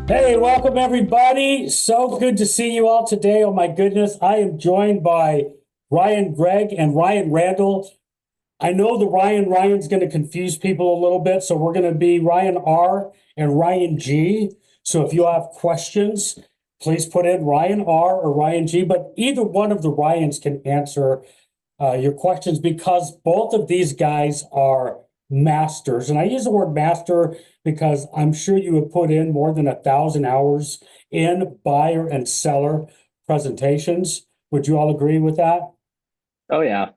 Hey, welcome everybody. So good to see you all today. Oh my goodness. I am joined by Ryan Gregg and Ryan Randall. I know the Ryan's going to confuse people a little bit, so we're going to be Ryan R and Ryan G. So if you have questions, please put in Ryan R or Ryan G, but either one of the Ryans can answer your questions because both of these guys are masters. And I use the word master because I'm sure you have put in more than 1,000 hours in buyer and seller presentations. Would you all agree with that? Oh yeah.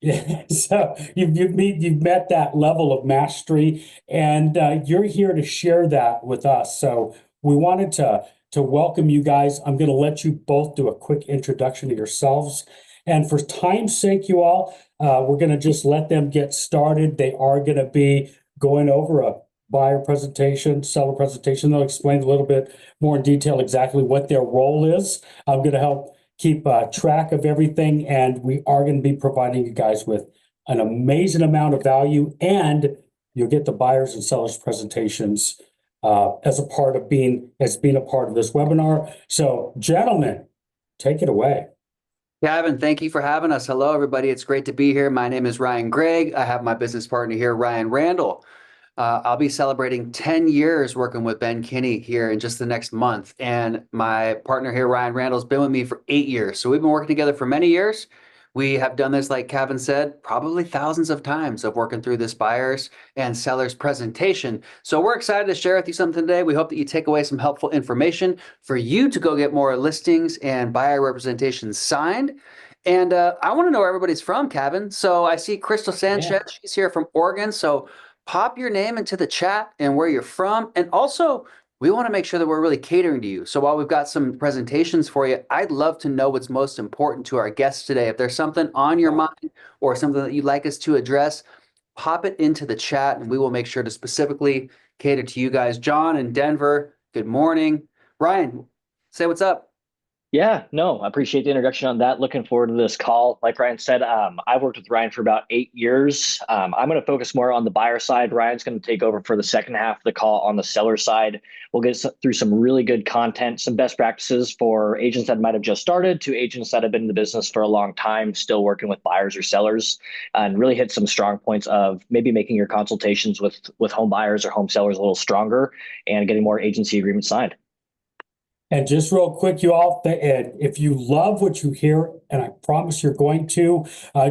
Yeah, so you've met that level of mastery, and you're here to share that with us. So we wanted to welcome you guys. I'm going to let you both do a quick introduction to yourselves, and for time's sake, you all, we're going to just let them get started. They are going to be going over a buyer presentation, seller presentation. They'll explain a little bit more in detail exactly what their role is. I'm going to help keep track of everything, and we are going to be providing you guys with an amazing amount of value, and you'll get the buyers and sellers presentations as being a part of this webinar. So, gentlemen, take it away. Gavin, thank you for having us. Hello, everybody. It's great to be here. My name is Ryan Gregg. I have my business partner here, Ryan Randall. I'll be celebrating 10 years working with Ben Kinney here in just the next month. And my partner here, Ryan Randall, has been with me for 8 years. So we've been working together for many years. We have done this, like Kevin said, probably thousands of times of working through this buyers and sellers presentation. So we're excited to share with you something today. We hope that you take away some helpful information for you to go get more listings and buyer representations signed. And I want to know where everybody's from, Kevin. So I see Crystal Sanchez. Yeah. She's here from Oregon. So pop your name into the chat and where you're from. And also, we want to make sure that we're really catering to you. So while we've got some presentations for you, I'd love to know what's most important to our guests today. If there's something on your mind or something that you'd like us to address, pop it into the chat and we will make sure to specifically cater to you guys. John in Denver, good morning. Ryan, say what's up. Yeah, no, I appreciate the introduction on that. Looking forward to this call. Like Ryan said, I've worked with Ryan for about 8 years. I'm going to focus more on the buyer side. Ryan's going to take over for the second half of the call on the seller side. We'll get through some really good content, some best practices for agents that might have just started to agents that have been in the business for a long time, still working with buyers or sellers, and really hit some strong points of maybe making your consultations with home buyers or home sellers a little stronger and getting more agency agreements signed. And just real quick, you all, if you love what you hear, and I promise you're going to,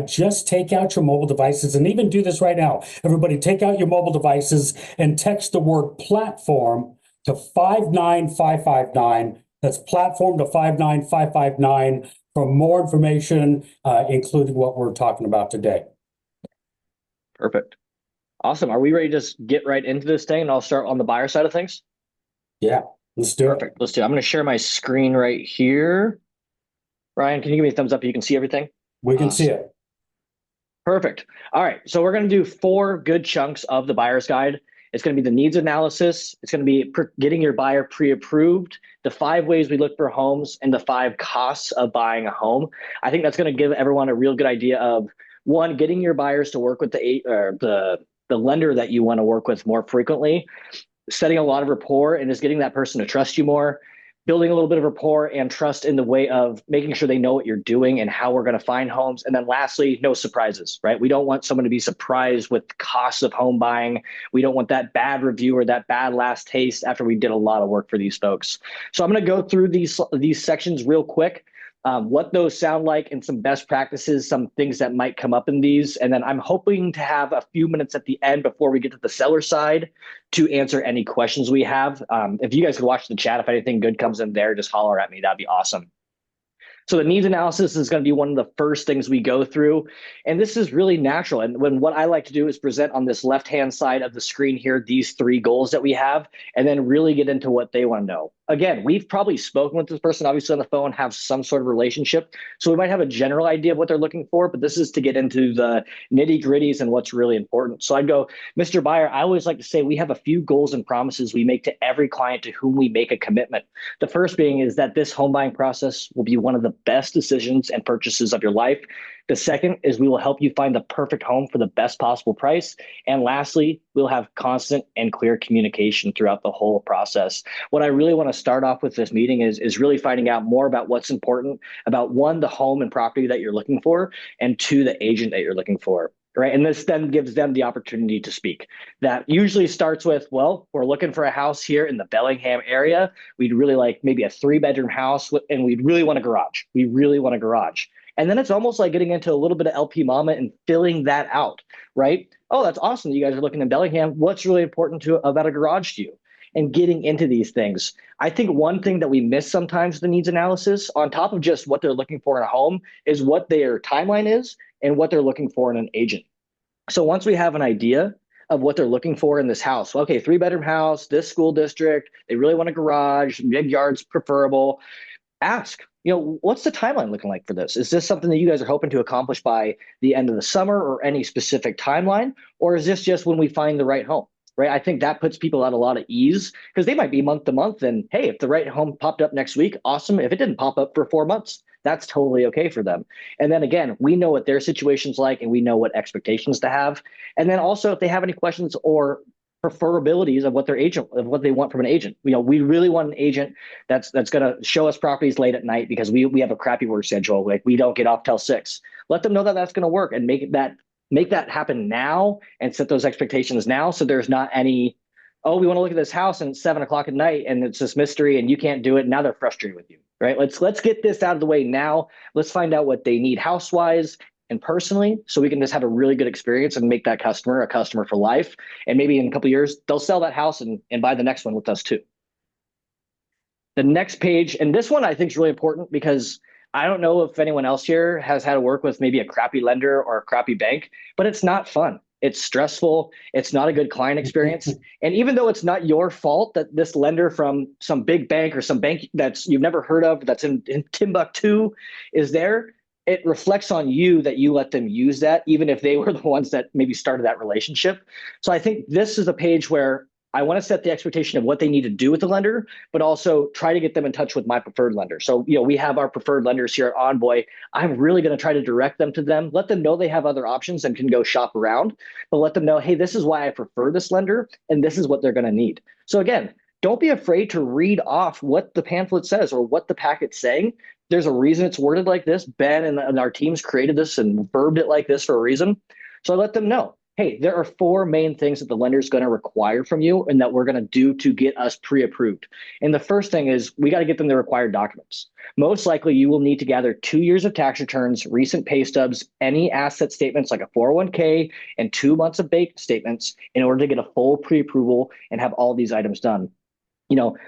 just take out your mobile devices and even do this right now. Everybody, take out your mobile devices and text the word platform to 59559. That's platform to 59559 for more information, including what we're talking about today. Perfect. Awesome. Are we ready to just get right into this thing? And I'll start on the buyer side of things. Yeah, let's do it. Perfect. Let's do it. I'm going to share my screen right here. Ryan, can you give me a thumbs up? You can see everything? We can see it. Perfect. All right. So we're going to do 4 good chunks of the buyer's guide. It's going to be the needs analysis. It's going to be getting your buyer pre-approved, the 5 ways we look for homes, and the 5 costs of buying a home. I think that's going to give everyone a real good idea of, one, getting your buyers to work with the lender that you want to work with more frequently, setting a lot of rapport and just getting that person to trust you more, building a little bit of rapport and trust in the way of making sure they know what you're doing and how we're going to find homes. And then lastly, no surprises, right? We don't want someone to be surprised with the costs of home buying. We don't want that bad review or that bad last taste after we did a lot of work for these folks. So I'm going to go through these sections real quick. What those sound like and some best practices, some things that might come up in these. And then I'm hoping to have a few minutes at the end before we get to the seller side to answer any questions we have. If you guys could watch the chat, if anything good comes in there, just holler at me. That'd be awesome. So the needs analysis is going to be one of the first things we go through. And this is really natural. And what I like to do is present on this left-hand side of the screen here, these 3 goals that we have, and then really get into what they want to know. Again, we've probably spoken with this person, obviously on the phone, have some sort of relationship. So we might have a general idea of what they're looking for, but this is to get into the nitty gritties and what's really important. So I'd go, Mr. Buyer, I always like to say we have a few goals and promises we make to every client to whom we make a commitment. The first being is that this home buying process will be one of the best decisions and purchases of your life. The second is we will help you find the perfect home for the best possible price. And lastly, we'll have constant and clear communication throughout the whole process. What I really want to start off with this meeting is really finding out more about what's important about, one, the home and property that you're looking for, and two, the agent that you're looking for. Right. And this then gives them the opportunity to speak. That usually starts with, well, we're looking for a house here in the Bellingham area. We'd really like maybe a 3-bedroom house, and we'd really want a garage. We really want a garage. And then it's almost like getting into a little bit of LP Mama and filling that out, right? Oh, that's awesome. You guys are looking in Bellingham. What's really important about a garage to you? And getting into these things. I think one thing that we miss sometimes the needs analysis, on top of just what they're looking for in a home, is what their timeline is and what they're looking for in an agent. So once we have an idea of what they're looking for in this house, okay, 3-bedroom house, this school district, they really want a garage, big yards preferable, ask, what's the timeline looking like for this? Is this something that you guys are hoping to accomplish by the end of the summer or any specific timeline? Or is this just when we find the right home? Right. I think that puts people at a lot of ease because they might be month to month. And hey, if the right home popped up next week, awesome. If it didn't pop up for 4 months, that's totally okay for them. And then again, we know what their situation's like and we know what expectations to have. And then also if they have any questions or preferabilities of what they want from an agent. We really want an agent that's going to show us properties late at night because we have a crappy work schedule. Like we don't get off till 6. Let them know that that's going to work and make that happen now and set those expectations now. So there's not any, oh, we want to look at this house and it's 7:00 at night and it's this mystery and you can't do it. Now they're frustrated with you, right? Let's get this out of the way now. Let's find out what they need house-wise and personally, so we can just have a really good experience and make that customer a customer for life. And maybe in a couple of years, they'll sell that house and buy the next one with us too. The next page, and this one I think is really important because I don't know if anyone else here has had to work with maybe a crappy lender or a crappy bank, but it's not fun. It's stressful. It's not a good client experience. And even though it's not your fault that this lender from some big bank or some bank that's you've never heard of, that's in Timbuktu is there, it reflects on you that you let them use that, even if they were the ones that maybe started that relationship. So I think this is a page where I want to set the expectation of what they need to do with the lender, but also try to get them in touch with my preferred lender. So, we have our preferred lenders here at Envoy. I'm really going to try to direct them to them, let them know they have other options and can go shop around, but let them know, hey, this is why I prefer this lender and this is what they're going to need. So again, don't be afraid to read off what the pamphlet says or what the packet's saying. There's a reason it's worded like this. Ben and our teams created this and verbed it like this for a reason. So I let them know, hey, there are 4 main things that the lender is going to require from you and that we're going to do to get us pre-approved. And the first thing is we got to get them the required documents. Most likely you will need to gather 2 years of tax returns, recent pay stubs, any asset statements like a 401k, and 2 months of bank statements in order to get a full pre-approval and have all these items done.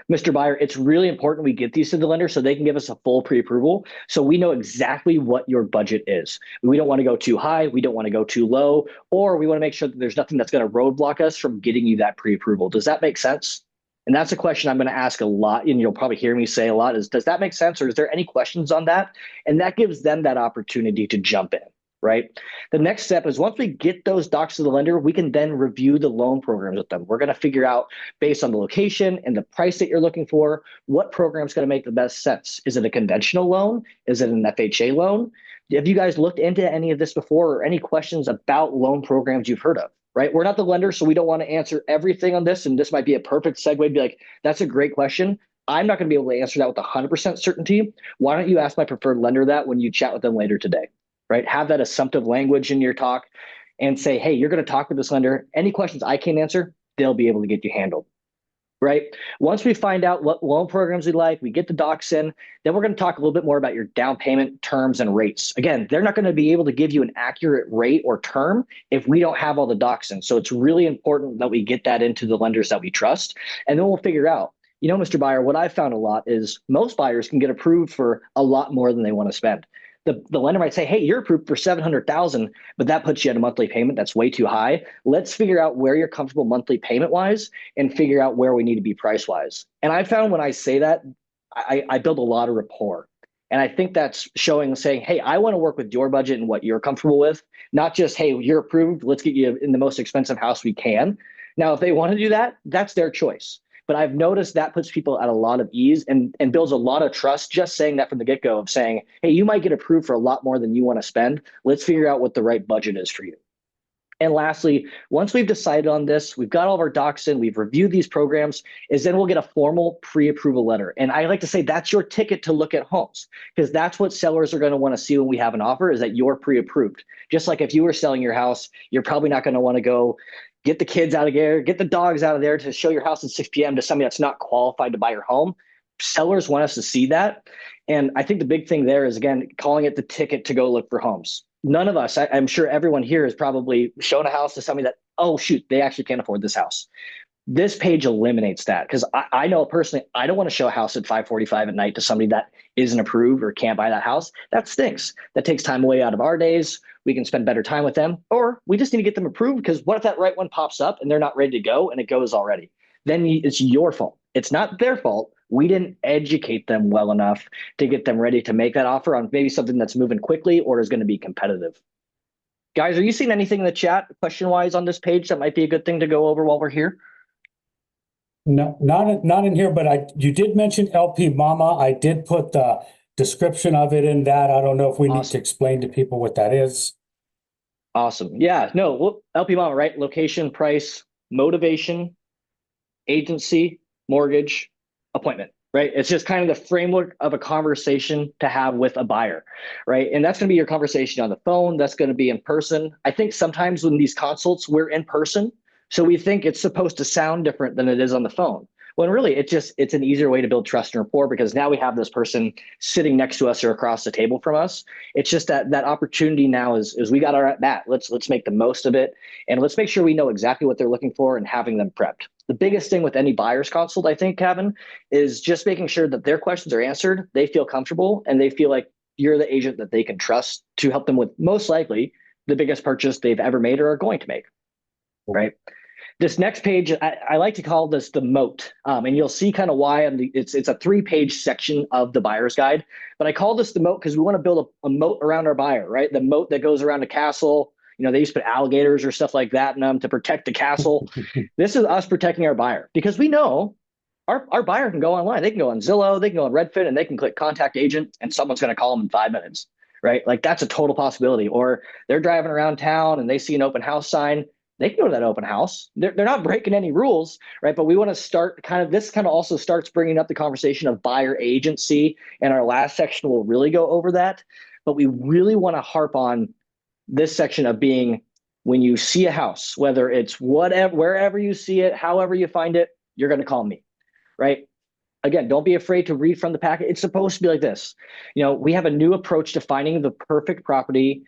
Mr. Buyer, it's really important we get these to the lender so they can give us a full pre-approval so we know exactly what your budget is. We don't want to go too high. We don't want to go too low, or we want to make sure that there's nothing that's going to roadblock us from getting you that pre-approval. Does that make sense? And that's a question I'm going to ask a lot, and you'll probably hear me say a lot is, does that make sense? Or is there any questions on that? And that gives them that opportunity to jump in. Right. The next step is once we get those docs to the lender, we can then review the loan programs with them. We're going to figure out based on the location and the price that you're looking for, what program is going to make the best sense. Is it a conventional loan? Is it an FHA loan? Have you guys looked into any of this before or any questions about loan programs you've heard of? Right. We're not the lender, so we don't want to answer everything on this. And this might be a perfect segue to be like, that's a great question. I'm not going to be able to answer that with 100% certainty. Why don't you ask my preferred lender that when you chat with them later today? Right? Have that assumptive language in your talk and say, hey, you're going to talk with this lender. Any questions I can't answer, they'll be able to get you handled. Right? Once we find out what loan programs we like, we get the docs in, then we're going to talk a little bit more about your down payment terms and rates. Again, they're not going to be able to give you an accurate rate or term if we don't have all the docs in. So it's really important that we get that into the lenders that we trust. And then we'll figure out, Mr. Buyer, what I've found a lot is most buyers can get approved for a lot more than they want to spend. The lender might say, hey, you're approved for $700,000, but that puts you at a monthly payment that's way too high. Let's figure out where you're comfortable monthly payment wise and figure out where we need to be price wise. And I found when I say that, I build a lot of rapport. And I think that's saying, hey, I want to work with your budget and what you're comfortable with, not just, hey, you're approved, let's get you in the most expensive house we can. Now, if they want to do that, that's their choice. But I've noticed that puts people at a lot of ease and builds a lot of trust, just saying that from the get-go, of saying, hey, you might get approved for a lot more than you want to spend. Let's figure out what the right budget is for you. And lastly, once we've decided on this, we've got all of our docs in, we've reviewed these programs, is then we'll get a formal pre-approval letter. And I like to say that's your ticket to look at homes, because that's what sellers are going to want to see when we have an offer, is that you're pre-approved. Just like if you were selling your house, you're probably not going to want to go get the kids out of there, get the dogs out of there to show your house at 6 p.m. to somebody that's not qualified to buy your home. Sellers want us to see that. And I think the big thing there is, again, calling it the ticket to go look for homes. None of us, I'm sure everyone here has probably shown a house to somebody that, oh, shoot, they actually can't afford this house. This page eliminates that, because I know personally, I don't want to show a house at 5:45 at night to somebody that isn't approved or can't buy that house. That stinks. That takes time away out of our days. We can spend better time with them, or we just need to get them approved, because what if that right one pops up and they're not ready to go and it goes already? Then it's your fault. It's not their fault. We didn't educate them well enough to get them ready to make that offer on maybe something that's moving quickly or is going to be competitive. Guys, are you seeing anything in the chat question-wise on this page that might be a good thing to go over while we're here? No, not in here, but you did mention LP Mama. I did put the description of it in that. I don't know if we need to explain to people what that is. Awesome. Yeah, no, well, LP Mama, right? Location, price, motivation, agency, mortgage, appointment, right? It's just kind of the framework of a conversation to have with a buyer, right? And that's going to be your conversation on the phone. That's going to be in person. I think sometimes when these consults, we're in person, so we think it's supposed to sound different than it is on the phone. When really it's an easier way to build trust and rapport, because now we have this person sitting next to us or across the table from us. It's just that opportunity now is we got our at bat. Let's make the most of it, and let's make sure we know exactly what they're looking for and having them prepped. The biggest thing with any buyer's consult, I think, Kevin, is just making sure that their questions are answered, they feel comfortable, and they feel like you're the agent that they can trust to help them with most likely the biggest purchase they've ever made or are going to make, right? This next page, I like to call this the moat, and you'll see kind of why. It's a 3-page section of the buyer's guide, but I call this the moat because we want to build a moat around our buyer, right? The moat that goes around a castle. You know, they used to put alligators or stuff like that in them to protect the castle. This is us protecting our buyer, because we know our buyer can go online. They can go on Zillow, they can go on Redfin, and they can click contact agent, and someone's going to call them in 5 minutes, right? Like, that's a total possibility. Or they're driving around town and they see an open house sign. They can go to that open house. They're not breaking any rules, right? But we want to start this also starts bringing up the conversation of buyer agency. And our last section will really go over that. But we really want to harp on this section of being, when you see a house, whether it's whatever, wherever you see it, however you find it, you're going to call me, right? Again, don't be afraid to read from the packet. It's supposed to be like this. You know, we have a new approach to finding the perfect property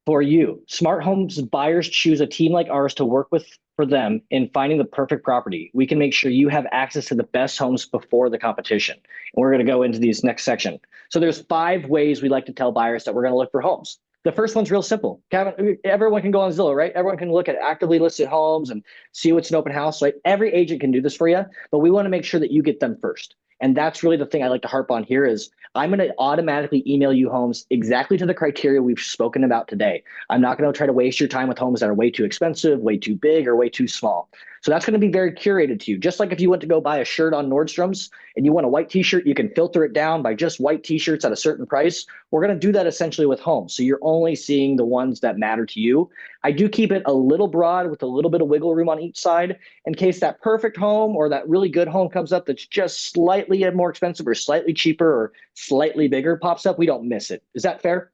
for you. Smart homes buyers choose a team like ours to work with for them in finding the perfect property. We can make sure you have access to the best homes before the competition. And we're going to go into these next section. So there's 5 ways we like to tell buyers that we're going to look for homes. The first one's real simple. Kevin, everyone can go on Zillow, right? Everyone can look at actively listed homes and see what's an open house, right? Every agent can do this for you, but we want to make sure that you get them first. And that's really the thing I like to harp on here is I'm going to automatically email you homes exactly to the criteria we've spoken about today. I'm not going to try to waste your time with homes that are way too expensive, way too big, or way too small. So that's going to be very curated to you. Just like if you went to go buy a shirt on Nordstrom's and you want a white t-shirt, you can filter it down by just white t-shirts at a certain price. We're going to do that essentially with homes. So you're only seeing the ones that matter to you. I do keep it a little broad with a little bit of wiggle room on each side in case that perfect home or that really good home comes up that's just slightly more expensive or slightly cheaper or slightly bigger pops up. We don't miss it. Is that fair?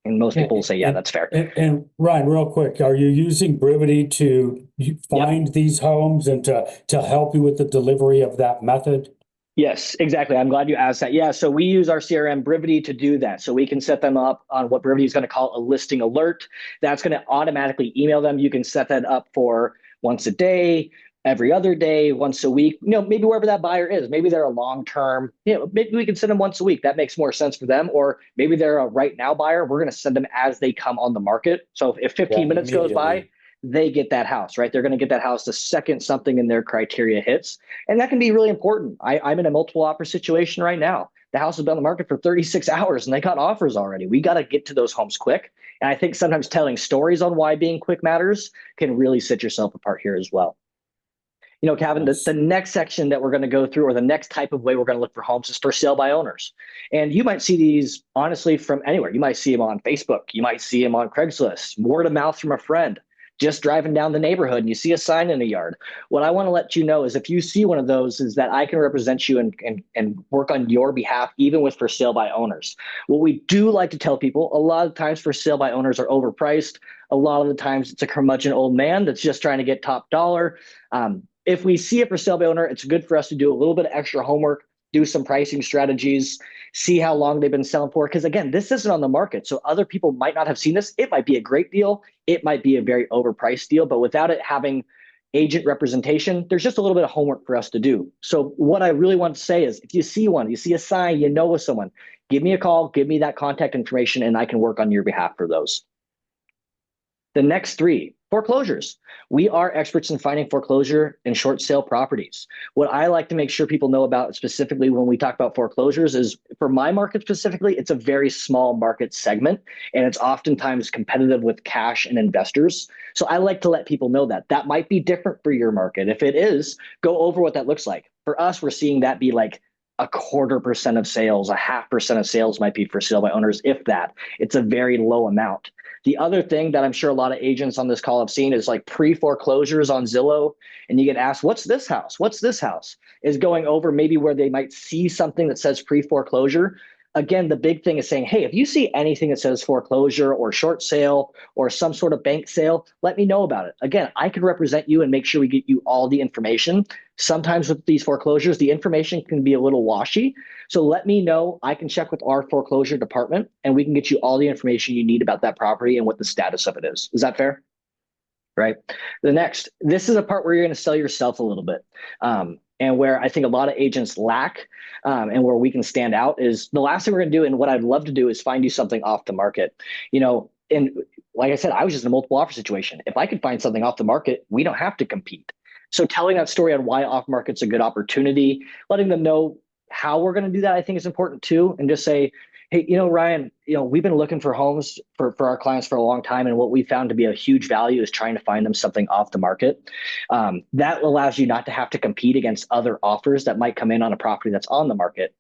And most people will say, yeah, that's fair. And Ryan, real quick, are you using Brivity to find these homes and to help you with the delivery of that method? Yes, exactly. I'm glad you asked that. Yeah, so we use our CRM Brivity to do that. So we can set them up on what Brivity is going to call a listing alert. That's going to automatically email them. You can set that up for once a day, every other day, once a week, maybe wherever that buyer is. Maybe they're a long-term, maybe we can send them once a week. That makes more sense for them. Or maybe they're a right now buyer. We're going to send them as they come on the market. So if 15 minutes goes by, they get that house, right? They're going to get that house the second something in their criteria hits. And that can be really important. I'm in a multiple offer situation right now. The house has been on the market for 36 hours and they got offers already. We got to get to those homes quick. And I think sometimes telling stories on why being quick matters can really set yourself apart here as well. Kevin, the next section that we're going to go through, or the next type of way we're going to look for homes, is for sale by owners. And you might see these honestly from anywhere. You might see them on Facebook. You might see them on Craigslist, word of mouth from a friend, just driving down the neighborhood and you see a sign in the yard. What I want to let you know is if you see one of those, is that I can represent you and work on your behalf, even with for sale by owners. What we do like to tell people, a lot of times for sale by owners are overpriced. A lot of the times it's a curmudgeon old man that's just trying to get top dollar. If we see it for sale by owner, it's good for us to do a little bit of extra homework, do some pricing strategies, see how long they've been selling for. Because again, this isn't on the market. So other people might not have seen this. It might be a great deal. It might be a very overpriced deal, but without it having agent representation, there's just a little bit of homework for us to do. So what I really want to say is if you see one, you see a sign, you know with someone, give me a call, give me that contact information, and I can work on your behalf for those. The next three, foreclosures. We are experts in finding foreclosure and short sale properties. What I like to make sure people know about specifically when we talk about foreclosures is, for my market specifically, it's a very small market segment, and it's oftentimes competitive with cash and investors. So I like to let people know that that might be different for your market. If it is, go over what that looks like. For us, we're seeing that be like 0.25% of sales, 0.5% of sales might be for sale by owners, if that. It's a very low amount. The other thing that I'm sure a lot of agents on this call have seen is like pre-foreclosures on Zillow, and you get asked, what's this house? What's this house? Is going over maybe where they might see something that says pre-foreclosure. Again, the big thing is saying, hey, if you see anything that says foreclosure or short sale or some sort of bank sale, let me know about it. Again, I can represent you and make sure we get you all the information. Sometimes with these foreclosures, the information can be a little washy. So let me know. I can check with our foreclosure department and we can get you all the information you need about that property and what the status of it is. Is that fair? Right. The next, this is a part where you're going to sell yourself a little bit. And where I think a lot of agents lack and where we can stand out is the last thing we're going to do. And what I'd love to do is find you something off the market. And like I said, I was just in a multiple offer situation. If I could find something off the market, we don't have to compete. So telling that story on why off market's a good opportunity, letting them know how we're going to do that, I think is important too. And just say, hey, Ryan, we've been looking for homes for our clients for a long time. And what we found to be a huge value is trying to find them something off the market. That allows you not to have to compete against other offers that might come in on a property that's on the market.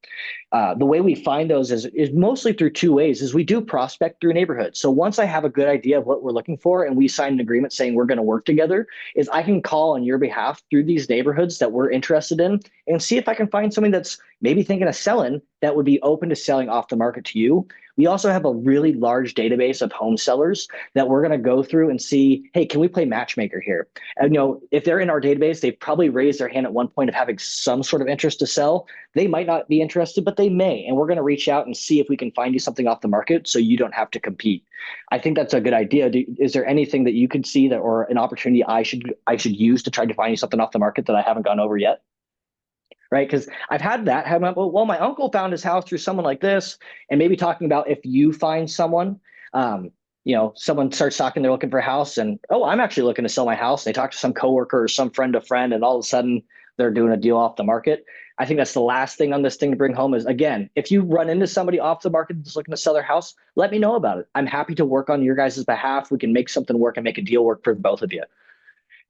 The way we find those is mostly through two ways, is we do prospect through neighborhoods. So once I have a good idea of what we're looking for and we sign an agreement saying we're going to work together, is I can call on your behalf through these neighborhoods that we're interested in and see if I can find something that's maybe thinking of selling that would be open to selling off the market to you. We also have a really large database of home sellers that we're going to go through and see, hey, can we play matchmaker here? And, if they're in our database, they've probably raised their hand at one point of having some sort of interest to sell. They might not be interested, but they may. And we're going to reach out and see if we can find you something off the market so you don't have to compete. I think that's a good idea. Is there anything that you could see that, or an opportunity I should use to try to find you something off the market that I haven't gone over yet? Right? Because I've had that. Well, my uncle found his house through someone like this, and maybe talking about if you find someone, someone starts talking, they're looking for a house, and I'm actually looking to sell my house. They talk to some coworker or some friend of friend, and all of a sudden they're doing a deal off the market. I think that's the last thing on this thing to bring home is, again, if you run into somebody off the market that's looking to sell their house, let me know about it. I'm happy to work on your guys' behalf. We can make something work and make a deal work for both of you.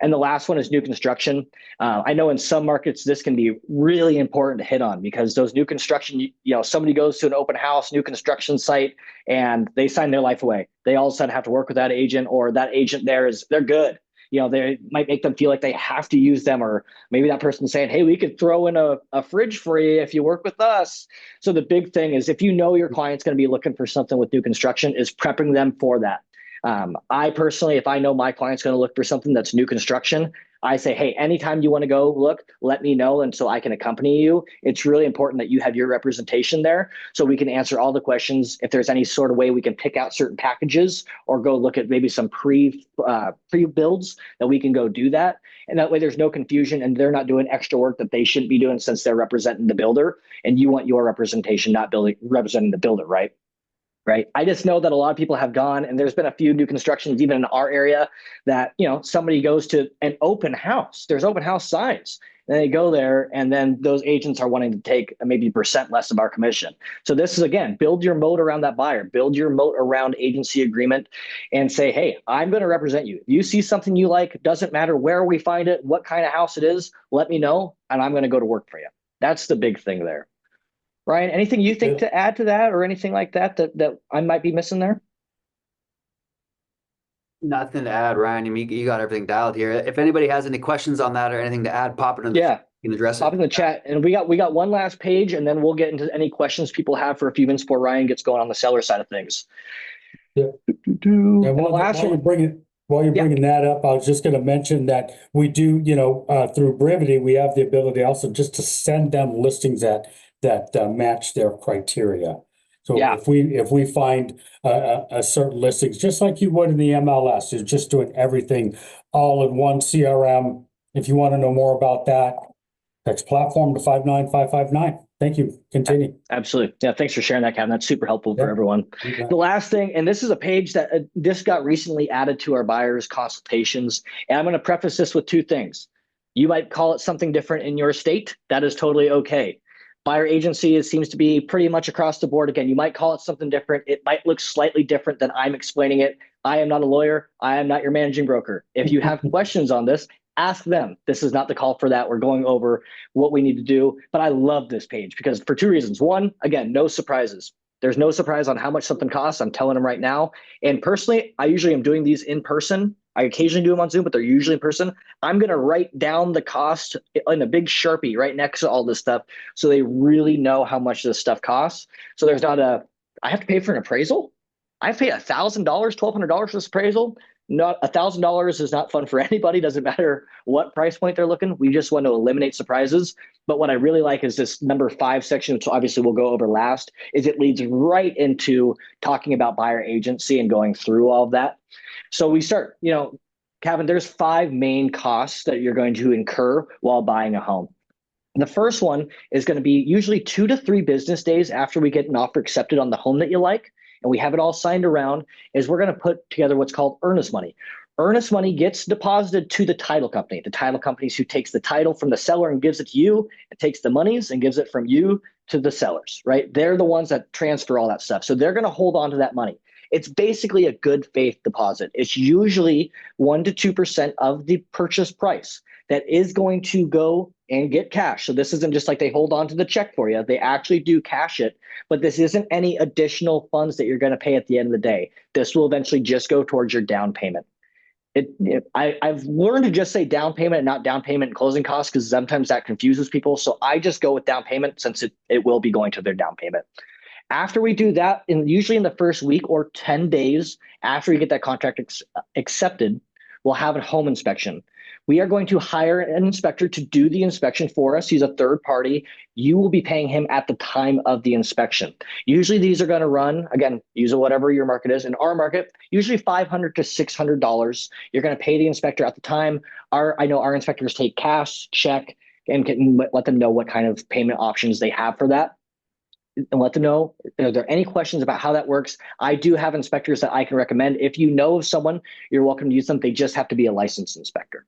And the last one is new construction. I know in some markets, this can be really important to hit on because those new construction, somebody goes to an open house, new construction site, and they sign their life away. They all of a sudden have to work with that agent, or that agent they're good. They might make them feel like they have to use them, or maybe that person's saying, hey, we could throw in a fridge for you if you work with us. So the big thing is, if your client's going to be looking for something with new construction, is prepping them for that. I personally, if I know my client's going to look for something that's new construction, I say, hey, anytime you want to go look, let me know. And so I can accompany you. It's really important that you have your representation there so we can answer all the questions. If there's any sort of way we can pick out certain packages or go look at maybe some pre-builds that we can go do that. And that way there's no confusion and they're not doing extra work that they shouldn't be doing since they're representing the builder, and you want your representation, not representing the builder, right? Right. I just know that a lot of people have gone, and there's been a few new constructions even in our area that, somebody goes to an open house. There's open house signs, And they go there, and then those agents are wanting to take maybe percent less of our commission. So this is, again, build your moat around that buyer, build your moat around agency agreement, and say, hey, I'm going to represent you. If you see something you like, it doesn't matter where we find it, what kind of house it is, let me know, and I'm going to go to work for you. That's the big thing there. Ryan, anything you think to add to that, or anything like that that I might be missing there? Nothing to add, Ryan. You got everything dialed here. If anybody has any questions on that or anything to add, pop it in. Yeah, you can address pop it. in the chat, and we got one last page, and then we'll get into any questions people have for a few minutes before Ryan gets going on the seller side of things. Yeah. And the While last you're one, bringing that up, I was just going to mention that we do, through Brivity, we have the ability also just to send them listings that match their criteria. So Yeah. if we find a certain listings, just like you would in the MLS, you're just doing everything all in one CRM. If you want to know more about that, text platform to 59559. Thank you. Continue. Absolutely. Yeah. Thanks for sharing that, Kevin. That's super helpful for everyone. The last thing, and this is a page that this got recently added to our buyers consultations. And I'm going to preface this with two things. You might call it something different in your state. That is totally okay. Buyer agency seems to be pretty much across the board. Again, you might call it something different. It might look slightly different than I'm explaining it. I am not a lawyer. I am not your managing broker. If you have questions on this, ask them. This is not the call for that. We're going over what we need to do. But I love this page because for two reasons. One, again, no surprises. There's no surprise on how much something costs. I'm telling them right now. And personally, I usually am doing these in person. I occasionally do them on Zoom, but they're usually in person. I'm going to write down the cost in a big Sharpie right next to all this stuff so they really know how much this stuff costs. So there's not I have to pay for an appraisal. I have to pay $1,000, $1,200 for this appraisal. Not $1,000 is not fun for anybody. Doesn't matter what price point they're looking. We just want to eliminate surprises. But what I really like is this number 5 section, which obviously we'll go over last, is it leads right into talking about buyer agency and going through all of that. So we start, Kevin, there's 5 main costs that you're going to incur while buying a home. The first one is going to be usually 2 to 3 business days after we get an offer accepted on the home that you like, and we have it all signed around, is we're going to put together what's called earnest money. Earnest money gets deposited to the title company. The title company is who takes the title from the seller and gives it to you. It takes the monies and gives it from you to the sellers, right? They're the ones that transfer all that stuff. So they're going to hold on to that money. It's basically a good faith deposit. It's usually 1 to 2% of the purchase price that is going to go and get cash. So this isn't just like they hold on to the check for you. They actually do cash it, but this isn't any additional funds that you're going to pay at the end of the day. This will eventually just go towards your down payment. I've learned to just say down payment and not down payment and closing costs because sometimes that confuses people. So I just go with down payment since it will be going to their down payment. After we do that, usually in the first week or 10 days after you get that contract accepted, we'll have a home inspection. We are going to hire an inspector to do the inspection for us. He's a third party. You will be paying him at the time of the inspection. Usually these are going to run, again, use whatever your market is. In our market, usually $500 to $600. You're going to pay the inspector at the time. I know our inspectors take cash, check, and can let them know what kind of payment options they have for that. And let them know if there are any questions about how that works. I do have inspectors that I can recommend. If you know of someone, you're welcome to use them. They just have to be a licensed inspector,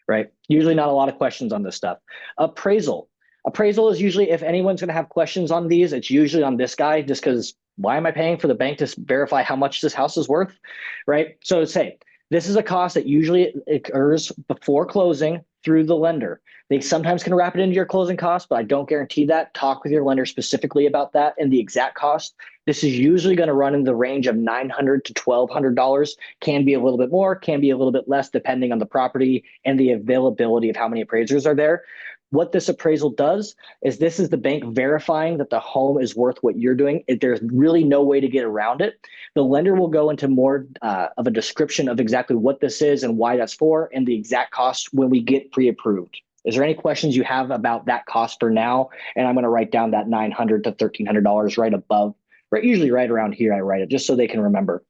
right? Usually not a lot of questions on this stuff. Appraisal. Appraisal is usually, if anyone's going to have questions on these, it's usually on this guy, just because why am I paying for the bank to verify how much this house is worth, right? So say, this is a cost that usually occurs before closing through the lender. They sometimes can wrap it into your closing costs, but I don't guarantee that. Talk with your lender specifically about that and the exact cost. This is usually going to run in the range of $900 to $1,200. Can be a little bit more, can be a little bit less, depending on the property and the availability of how many appraisers are there. What this appraisal does is this is the bank verifying that the home is worth what you're doing. There's really no way to get around it. The lender will go into more of a description of exactly what this is and why that's for and the exact cost when we get pre-approved. Is there any questions you have about that cost for now? And I'm going to write down that $900 to $1,300 right above, right, usually right around here I write it just so they can remember.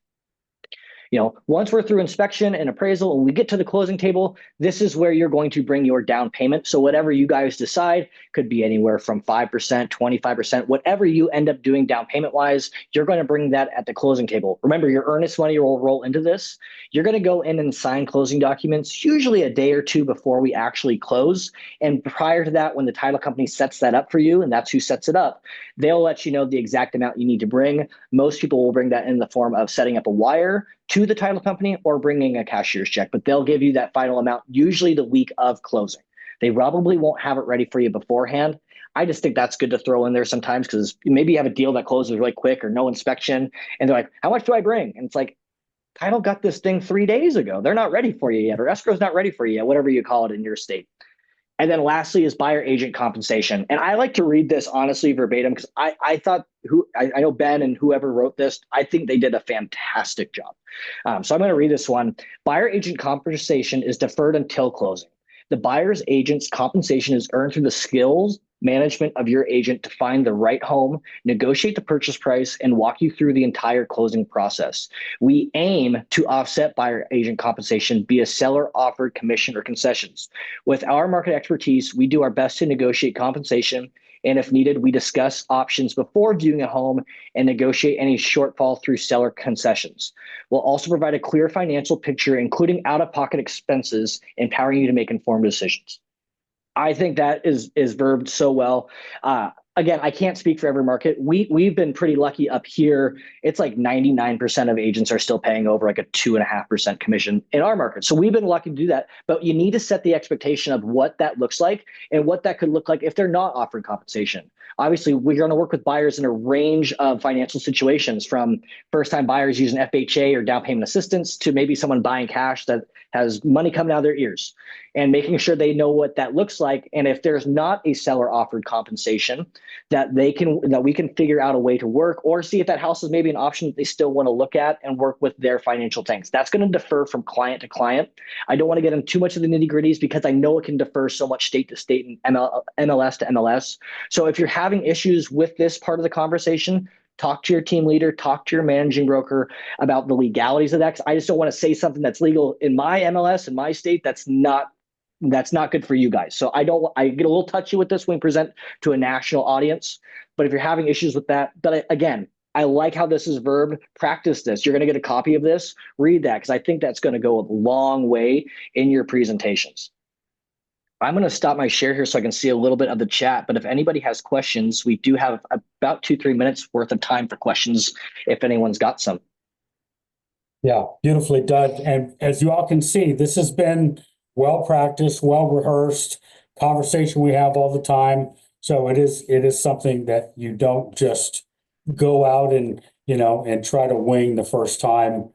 Once we're through inspection and appraisal and we get to the closing table, this is where you're going to bring your down payment. So whatever you guys decide, could be anywhere from 5%, 25%, whatever you end up doing down payment wise, you're going to bring that at the closing table. Remember, your earnest money will roll into this. You're going to go in and sign closing documents, usually a day or two before we actually close. And prior to that, when the title company sets that up for you, and that's who sets it up, they'll let you know the exact amount you need to bring. Most people will bring that in the form of setting up a wire to the title company or bringing a cashier's check, but they'll give you that final amount usually the week of closing. They probably won't have it ready for you beforehand. I just think that's good to throw in there sometimes because maybe you have a deal that closes really quick or no inspection, and they're like, how much do I bring? And it's like, title got this thing 3 days ago. They're not ready for you yet, or escrow's not ready for you yet, whatever you call it in your state. And then lastly is buyer agent compensation. And I like to read this honestly verbatim because I thought I know Ben and whoever wrote this, I think they did a fantastic job. So I'm going to read this one. Buyer agent compensation is deferred until closing. The buyer's agent's compensation is earned through the skills management of your agent to find the right home, negotiate the purchase price, and walk you through the entire closing process. We aim to offset buyer agent compensation via seller offered commission or concessions. With our market expertise, we do our best to negotiate compensation, and if needed, we discuss options before viewing a home and negotiate any shortfall through seller concessions. We'll also provide a clear financial picture, including out-of-pocket expenses, empowering you to make informed decisions. I think that is verbed so well. Again, I can't speak for every market. We've been pretty lucky up here. It's like 99% of agents are still paying over like a 2.5% commission in our market. So we've been lucky to do that. But you need to set the expectation of what that looks like and what that could look like if they're not offering compensation. Obviously, we're going to work with buyers in a range of financial situations, from first-time buyers using FHA or down payment assistance to maybe someone buying cash that has money coming out of their ears, and making sure they know what that looks like. And if there's not a seller offered compensation, that we can figure out a way to work, or see if that house is maybe an option that they still want to look at and work with their financial tanks. That's going to differ from client to client. I don't want to get into too much of the nitty gritties because I know it can differ so much state to state and MLS to MLS. So if you're having issues with this part of the conversation, talk to your team leader, talk to your managing broker about the legalities of that. Because I just don't want to say something that's legal in my MLS in my state that's not good for you guys. So I get a little touchy with this when we present to a national audience. But if you're having issues with that, but again, I like how this is verbed. Practice this. You're going to get a copy of this. Read that, because I think that's going to go a long way in your presentations. I'm going to stop my share here so I can see a little bit of the chat. But if anybody has questions, we do have about 2-3 minutes worth of time for questions if anyone's got some. Yeah, beautifully done. And as you all can see, this has been well practiced, well rehearsed conversation we have all the time. So it is something that you don't just go out and try to wing the first time.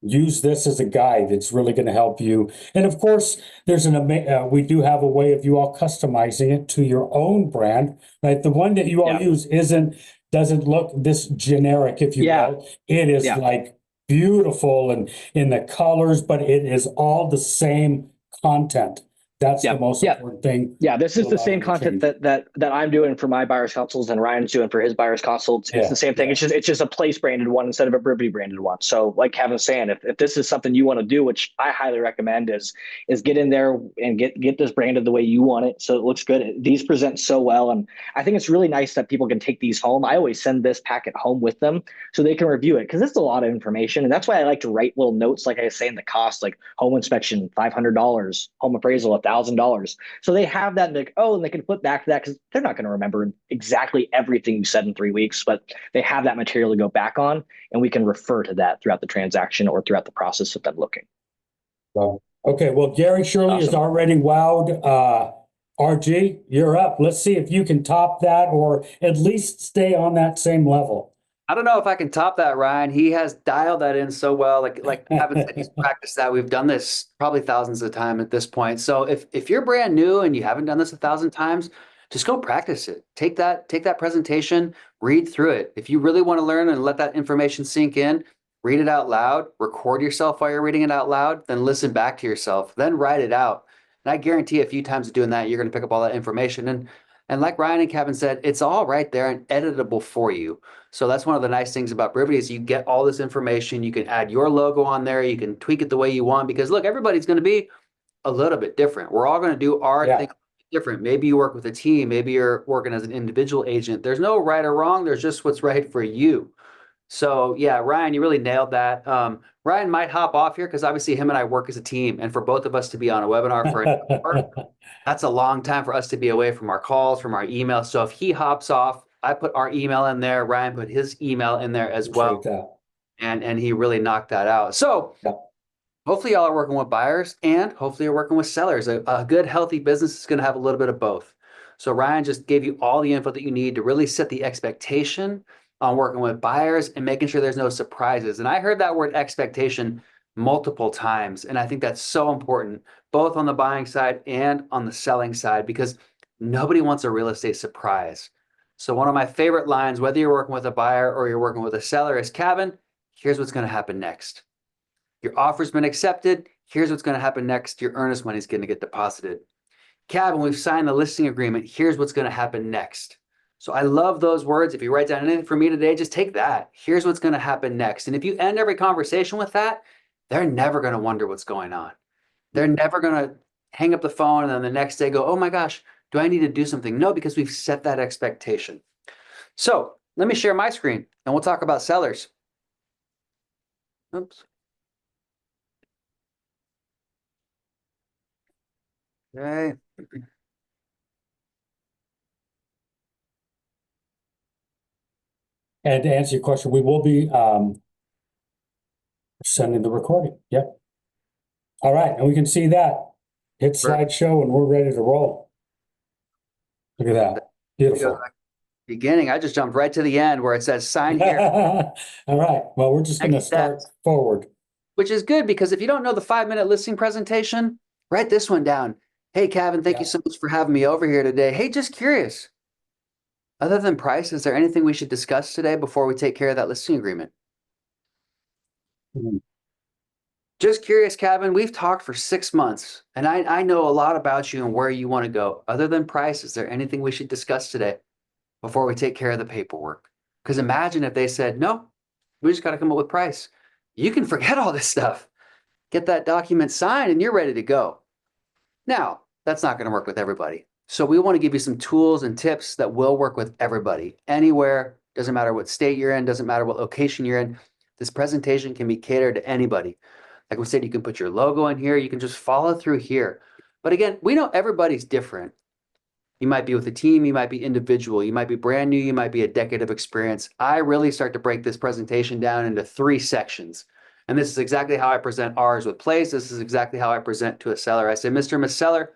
Use this as a guide. It's really going to help you. And of course, there's we do have a way of you all customizing it to your own brand, right? The one that you all use doesn't look this generic, if you will. It is like beautiful and in the colors, but it is all the same content. That's the most important thing. Yeah, this is the same content that I'm doing for my buyer's consults and Ryan's doing for his buyer's consults. It's the same thing. It's just a place branded one instead of a Brivity branded one. So like Kevin's saying, if this is something you want to do, which I highly recommend, is get in there and get this branded the way you want it, so it looks good. These present so well, and I think it's really nice that people can take these home. I always send this packet home with them so they can review it, because it's a lot of information, and that's why I like to write little notes, like I say in the cost, like home inspection $500, home appraisal $1,000. So they have that, and they can flip back to that, because they're not going to remember exactly everything you said in 3 weeks, but they have that material to go back on, and we can refer to that throughout the transaction or throughout the process of them looking. Okay, well, Gary Shirley is already wowed. RG, you're up. Let's see if you can top that, or at least stay on that same level. I don't know if I can top that, Ryan. He has dialed that in so well. Like Kevin said, he's practiced that. We've done this probably thousands of times at this point. So if you're brand new and you haven't done this 1,000 times, just go practice it. Take that presentation, read through it. If you really want to learn and let that information sink in, read it out loud, record yourself while you're reading it out loud, then listen back to yourself, then write it out. And I guarantee a few times of doing that, you're going to pick up all that information. And And like Ryan and Kevin said, it's all right there and editable for you. So that's one of the nice things about Brivity is you get all this information. You can add your logo on there. You can tweak it the way you want because look, everybody's going to be a little bit different. We're all going to do our thing different. Maybe you work with a team. Maybe you're working as an individual agent. There's no right or wrong. There's just what's right for you. So yeah, Ryan, you really nailed that. Ryan might hop off here because obviously him and I work as a team. And for both of us to be on a webinar for an hour, that's a long time for us to be away from our calls, from our emails. So if he hops off, I put our email in there. Ryan put his email in there as well. And he really knocked that out. So hopefully y'all are working with buyers and hopefully you're working with sellers. A good, healthy business is going to have a little bit of both. So Ryan just gave you all the info that you need to really set the expectation on working with buyers and making sure there's no surprises. And I heard that word expectation multiple times. And I think that's so important, both on the buying side and on the selling side, because nobody wants a real estate surprise. So one of my favorite lines, whether you're working with a buyer or you're working with a seller, is, Kevin, here's what's going to happen next. Your offer's been accepted. Here's what's going to happen next. Your earnest money is going to get deposited. Kevin, we've signed the listing agreement. Here's what's going to happen next. So I love those words. If you write down anything for me today, just take that. Here's what's going to happen next. And if you end every conversation with that, they're never going to wonder what's going on. They're never going to hang up the phone and then the next day go, oh my gosh, do I need to do something? No, because we've set that expectation. So let me share my screen and we'll talk about sellers. Oops. Okay. And to answer your question, we will be sending the recording. Yep. All right, and we can see that. Hit slideshow and we're ready to roll. Look at that. Beautiful. Beginning, I just jumped right to the end where it says sign here. All right. Well, we're just going to start forward. Which is good because if you don't know the 5-minute listing presentation, write this one down. Hey, Kevin, thank you so much for having me over here today. Hey, just curious. Other than price, is there anything we should discuss today before we take care of that listing agreement? Just curious, Kevin, we've talked for 6 months and I know a lot about you and where you want to go. Other than price, is there anything we should discuss today before we take care of the paperwork? Because imagine if they said, no, we just got to come up with price. You can forget all this stuff. Get that document signed and you're ready to go. Now, that's not going to work with everybody. So we want to give you some tools and tips that will work with everybody. Anywhere, doesn't matter what state you're in, doesn't matter what location you're in. This presentation can be catered to anybody. Like we said, you can put your logo in here. You can just follow through here. But again, we know everybody's different. You might be with a team, you might be individual, you might be brand new, you might be a decade of experience. I really start to break this presentation down into 3 sections. And this is exactly how I present ours with Place. This is exactly how I present to a seller. I say, Mr. and Miss Seller,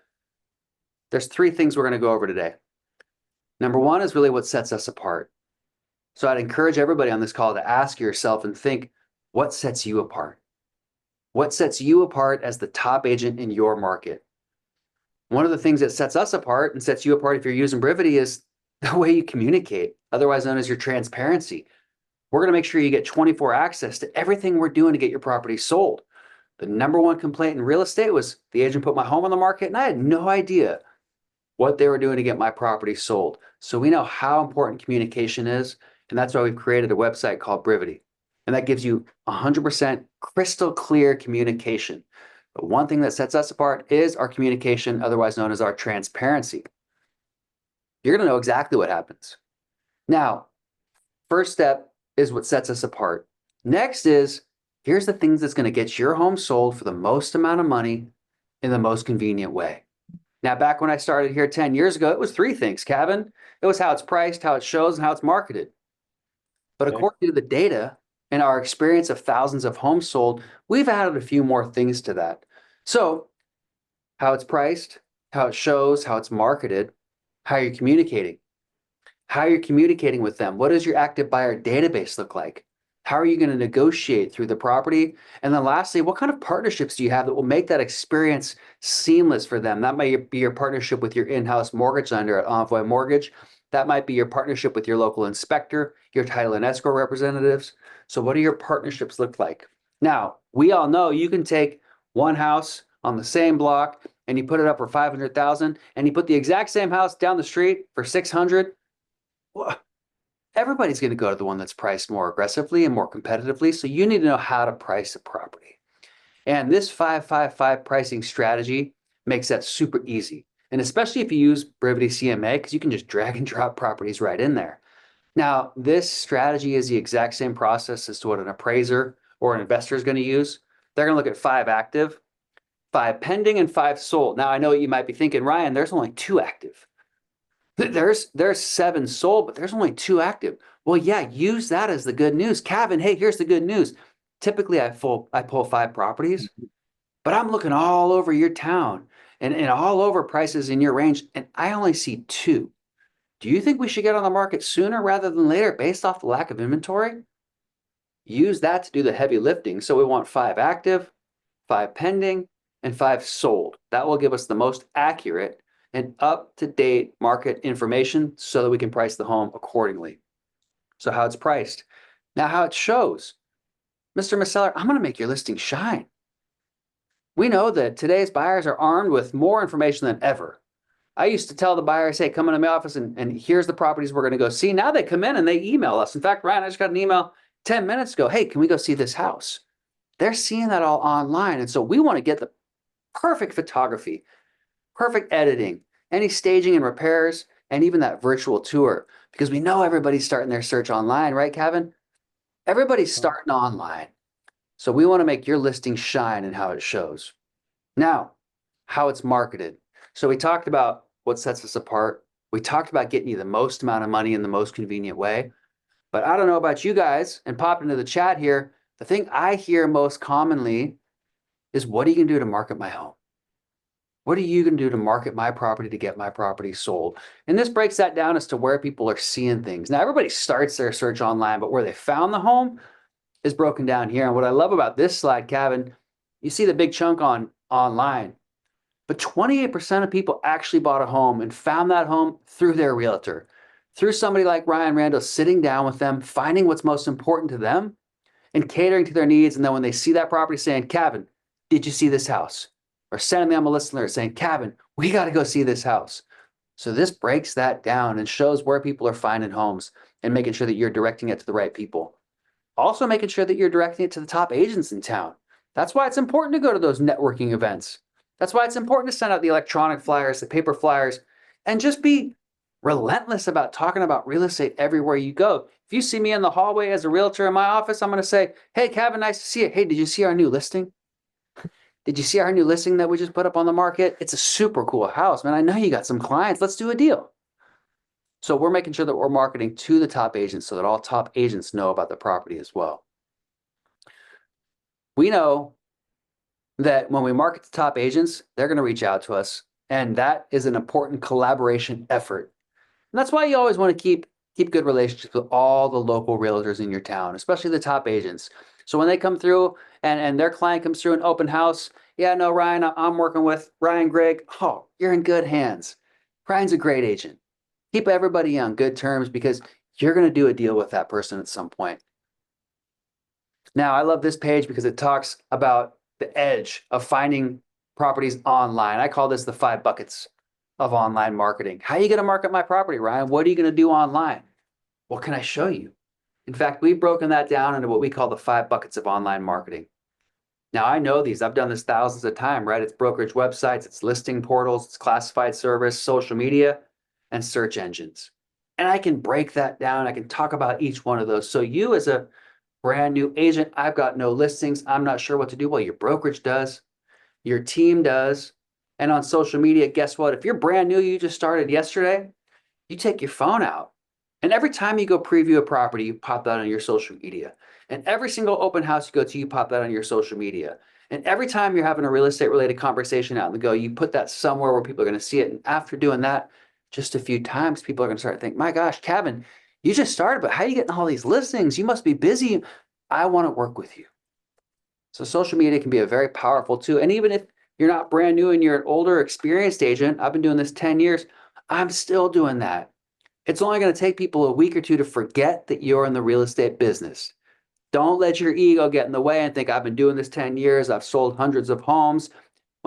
there's 3 things we're going to go over today. Number 1 is really what sets us apart. So I'd encourage everybody on this call to ask yourself and think, what sets you apart? What sets you apart as the top agent in your market? One of the things that sets us apart and sets you apart if you're using Brivity is the way you communicate, otherwise known as your transparency. We're going to make sure you get 24 access to everything we're doing to get your property sold. The number 1 complaint in real estate was the agent put my home on the market and I had no idea what they were doing to get my property sold. So we know how important communication is, and that's why we've created a website called Brivity. And that gives you 100% crystal clear communication. But one thing that sets us apart is our communication, otherwise known as our transparency. You're going to know exactly what happens. Now, first step is what sets us apart. Next is, here's the things that's going to get your home sold for the most amount of money in the most convenient way. Now, back when I started here 10 years ago, it was 3 things, Kevin. It was how it's priced, how it shows, and how it's marketed. But according to the data and our experience of thousands of homes sold, we've added a few more things to that. So how it's priced, how it shows, how it's marketed, how you're communicating. How you're communicating with them. What does your active buyer database look like? How are you going to negotiate through the property? And then lastly, what kind of partnerships do you have that will make that experience seamless for them? That might be your partnership with your in-house mortgage lender at Envoy Mortgage. That might be your partnership with your local inspector, your title and escrow representatives. So what do your partnerships look like? Now, we all know you can take one house on the same block and you put it up for 500,000 and you put the exact same house down the street for 600, well, everybody's going to go to the one that's priced more aggressively and more competitively. So you need to know how to price a property. And this 5-5-5 pricing strategy makes that super easy. And especially if you use Brivity CMA, because you can just drag and drop properties right in there. Now, this strategy is the exact same process as to what an appraiser or an investor is going to use. They're going to look at 5 active, 5 pending, and 5 sold. Now, I know you might be thinking, Ryan, there's only 2 active. There's 7 sold, but there's only 2 active. Well, yeah, use that as the good news. Kevin, hey, here's the good news. Typically, I pull 5 properties, but I'm looking all over your town and all over prices in your range, and I only see 2. Do you think we should get on the market sooner rather than later based off the lack of inventory? Use that to do the heavy lifting. So we want 5 active, 5 pending, and 5 sold. That will give us the most accurate and up-to-date market information so that we can price the home accordingly. So how it's priced. Now how it shows. Mr. Seller, I'm going to make your listing shine. We know that today's buyers are armed with more information than ever. I used to tell the buyers, hey, come into my office and here's the properties we're going to go see. Now they come in and they email us. In fact, Ryan, I just got an email 10 minutes ago. Hey, can we go see this house? They're seeing that all online. And so we want to get the perfect photography, perfect editing, any staging and repairs, and even that virtual tour, because we know everybody's starting their search online, right, Kevin? Everybody's starting online. So we want to make your listing shine and how it shows. Now, how it's marketed. So we talked about what sets us apart. We talked about getting you the most amount of money in the most convenient way. But I don't know about you guys, and pop into the chat here, the thing I hear most commonly is, what are you going to do to market my home? What are you going to do to market my property to get my property sold? And this breaks that down as to where people are seeing things. Now, everybody starts their search online, but where they found the home is broken down here. And what I love about this slide, Kevin, you see the big chunk on online. But 28% of people actually bought a home and found that home through their realtor, through somebody like Ryan Randall, sitting down with them, finding what's most important to them and catering to their needs. And then when they see that property, saying, Kevin, did you see this house? Or sending them a list alert saying, Kevin, we got to go see this house. So this breaks that down and shows where people are finding homes and making sure that you're directing it to the right people. Also making sure that you're directing it to the top agents in town. That's why it's important to go to those networking events. That's why it's important to send out the electronic flyers, the paper flyers, and just be relentless about talking about real estate everywhere you go. If you see me in the hallway as a realtor in my office, I'm going to say, hey, Kevin, nice to see you. Hey, did you see our new listing? Did you see our new listing that we just put up on the market? It's a super cool house, man. I know you got some clients. Let's do a deal. So we're making sure that we're marketing to the top agents so that all top agents know about the property as well. We know that when we market to top agents, they're going to reach out to us. And that is an important collaboration effort. And that's why you always want to keep good relationships with all the local realtors in your town, especially the top agents. So when they come through and their client comes through an open house, yeah, no, Ryan, I'm working with Ryan Gregg. Oh, you're in good hands. Ryan's a great agent. Keep everybody on good terms because you're going to do a deal with that person at some point. Now, I love this page because it talks about the edge of finding properties online. I call this the 5 buckets of online marketing. How are you going to market my property, Ryan? What are you going to do online? What can I show you? In fact, we've broken that down into what we call the 5 buckets of online marketing. Now, I know these. I've done this thousands of times, right? It's brokerage websites, it's listing portals, it's classified service, social media, and search engines. And I can break that down. I can talk about each one of those. So you as a brand new agent, I've got no listings. I'm not sure what to do. Well, your brokerage does. Your team does. And on social media, guess what? If you're brand new, you just started yesterday, you take your phone out. And every time you go preview a property, you pop that on your social media. And every single open house you go to, you pop that on your social media. And every time you're having a real estate related conversation out in the go, you put that somewhere where people are going to see it. And after doing that just a few times, people are going to start to think, my gosh, Kevin, you just started, but how are you getting all these listings? You must be busy. I want to work with you. So social media can be a very powerful tool. And even if you're not brand new and you're an older, experienced agent, I've been doing this 10 years, I'm still doing that. It's only going to take people a week or two to forget that you're in the real estate business. Don't let your ego get in the way and think, I've been doing this 10 years. I've sold hundreds of homes.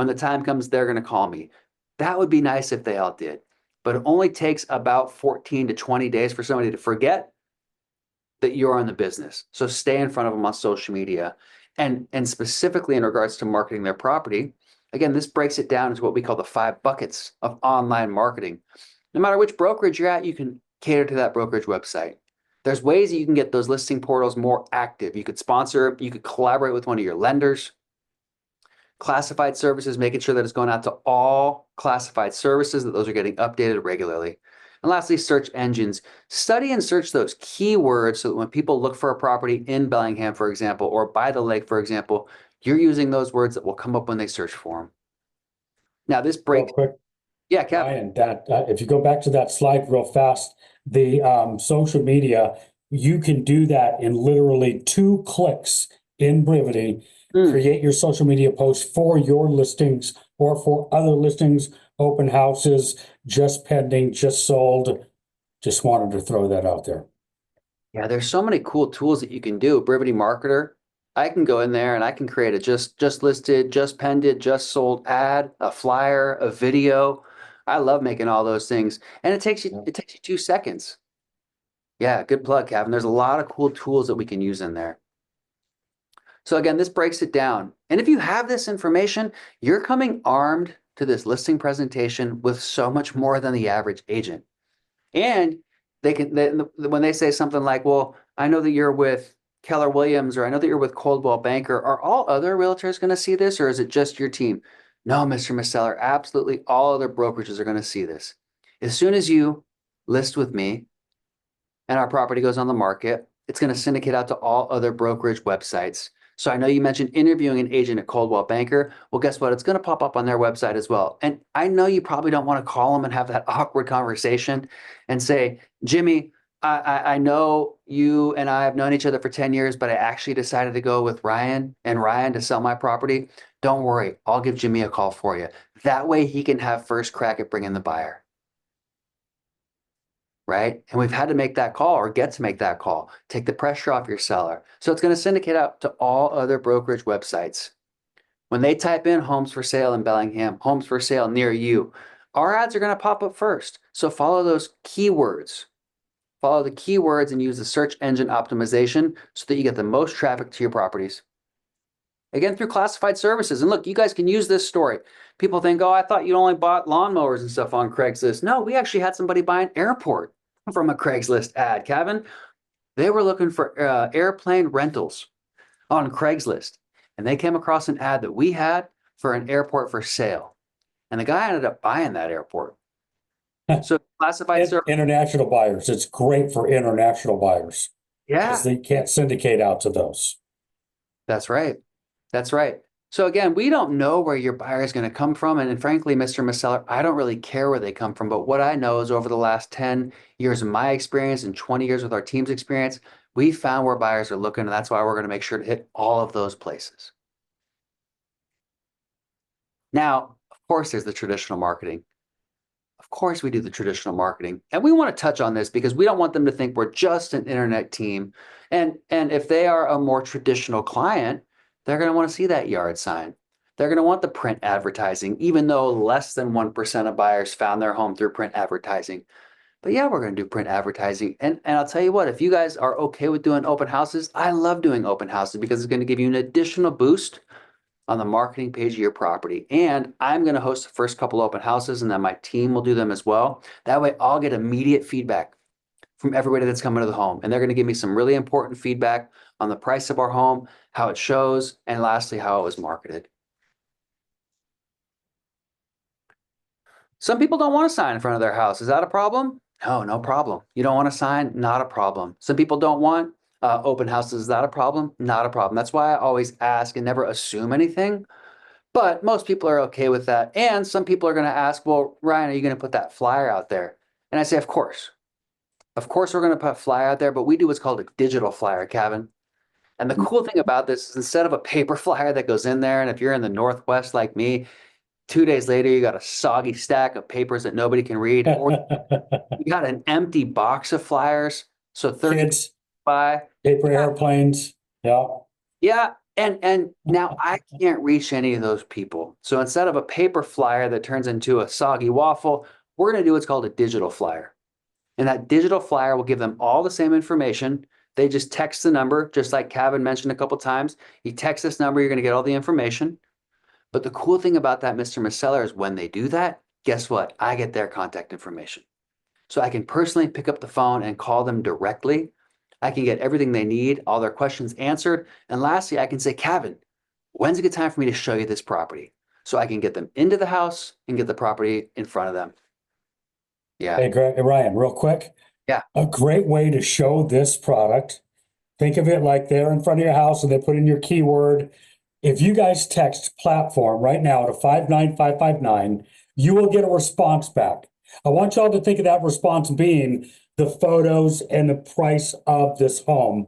When the time comes, they're going to call me. That would be nice if they all did. But it only takes about 14 to 20 days for somebody to forget that you're in the business. So stay in front of them on social media. And specifically in regards to marketing their property, again, this breaks it down into what we call the 5 buckets of online marketing. No matter which brokerage you're at, you can cater to that brokerage website. There's ways that you can get those listing portals more active. You could sponsor, you could collaborate with one of your lenders. Classified services, making sure that it's going out to all classified services, that those are getting updated regularly. And lastly, search engines. Study and search those keywords so that when people look for a property in Bellingham, for example, or by the lake, for example, you're using those words that will come up when they search for them. Now, this Real breaks. quick, Yeah, Cap. Ryan, that if you go back to that slide real fast, the social media, you can do that in literally 2 clicks in Brivity. Create your social media post for your listings or for other listings, open houses, just pending, just sold. Just wanted to throw that out there. Yeah, there's so many cool tools that you can do. Brivity Marketer, I can go in there and I can create a just listed, just pended, just sold ad, a flyer, a video. I love making all those things. And it takes you 2 seconds. Yeah, good plug, Kevin. There's a lot of cool tools that we can use in there. So again, this breaks it down. And if you have this information, you're coming armed to this listing presentation with so much more than the average agent. And when they say something like, well, I know that you're with Keller Williams, or I know that you're with Coldwell Banker, are all other realtors going to see this, or is it just your team? No, Mr. Misseller, absolutely all other brokerages are going to see this. As soon as you list with me and our property goes on the market, it's going to syndicate out to all other brokerage websites. So I know you mentioned interviewing an agent at Coldwell Banker. Well, guess what? It's going to pop up on their website as well. And I know you probably don't want to call them and have that awkward conversation and say, Jimmy, I know you and I have known each other for 10 years, but I actually decided to go with Ryan to sell my property. Don't worry, I'll give Jimmy a call for you. That way he can have first crack at bringing the buyer. Right? And we've had to make that call, or get to make that call. Take the pressure off your seller. So it's going to syndicate out to all other brokerage websites. When they type in homes for sale in Bellingham, homes for sale near you, our ads are going to pop up first. So follow those keywords. Follow the keywords and use the search engine optimization so that you get the most traffic to your properties. Again, through classified services. And look, you guys can use this story. People think, oh, I thought you only bought lawnmowers and stuff on Craigslist. No, we actually had somebody buy an airport from a Craigslist ad, Kevin. They were looking for airplane rentals on Craigslist, and they came across an ad that we had for an airport for sale, and the guy ended up buying that airport. So classified service, International buyers, it's great for international buyers. yeah, Because they can't syndicate out to those. that's right. That's right. So again, we don't know where your buyer is going to come from. And frankly, Mr. Misseller, I don't really care where they come from. But what I know is over the last 10 years of my experience and 20 years with our team's experience, we found where buyers are looking. And that's why we're going to make sure to hit all of those places. Now, of course, there's the traditional marketing. Of course, we do the traditional marketing. And we want to touch on this because we don't want them to think we're just an internet team. And if they are a more traditional client, they're going to want to see that yard sign. They're going to want the print advertising, even though less than 1% of buyers found their home through print advertising. But yeah, we're going to do print advertising. And I'll tell you what, if you guys are okay with doing open houses, I love doing open houses because it's going to give you an additional boost on the marketing page of your property. And I'm going to host the first couple open houses, and then my team will do them as well. That way I'll get immediate feedback from everybody that's coming to the home. And they're going to give me some really important feedback on the price of our home, how it shows, and lastly, how it was marketed. Some people don't want to sign in front of their house. Is that a problem? No, no problem. You don't want to sign? Not a problem. Some people don't want open houses. Is that a problem? Not a problem. That's why I always ask and never assume anything. But most people are okay with that. And some people are going to ask, well, Ryan, are you going to put that flyer out there? And I say, of course. Of course, we're going to put a flyer out there, but we do what's called a digital flyer, Kevin. And the cool thing about this is instead of a paper flyer that goes in there, and if you're in the Northwest like me, 2 days later, you got a soggy stack of papers that nobody can read, or you got an empty box of flyers. So 30 Kids, by paper airplanes, yeah. yeah. And now I can't reach any of those people. So instead of a paper flyer that turns into a soggy waffle, we're going to do what's called a digital flyer. And that digital flyer will give them all the same information. They just text the number, just like Kevin mentioned a couple times. You text this number, you're going to get all the information. But the cool thing about that, Mr. Seller, is when they do that, guess what? I get their contact information. So I can personally pick up the phone and call them directly. I can get everything they need, all their questions answered. And lastly, I can say, Kevin, when's a good time for me to show you this property? So I can get them into the house and get the property in front of them. Yeah. Hey, Ryan, real quick. Yeah. A great way to show this product. Think of it like they're in front of your house and they put in your keyword. If you guys text platform right now to 59559, you will get a response back. I want y'all to think of that response being the photos and the price of this home.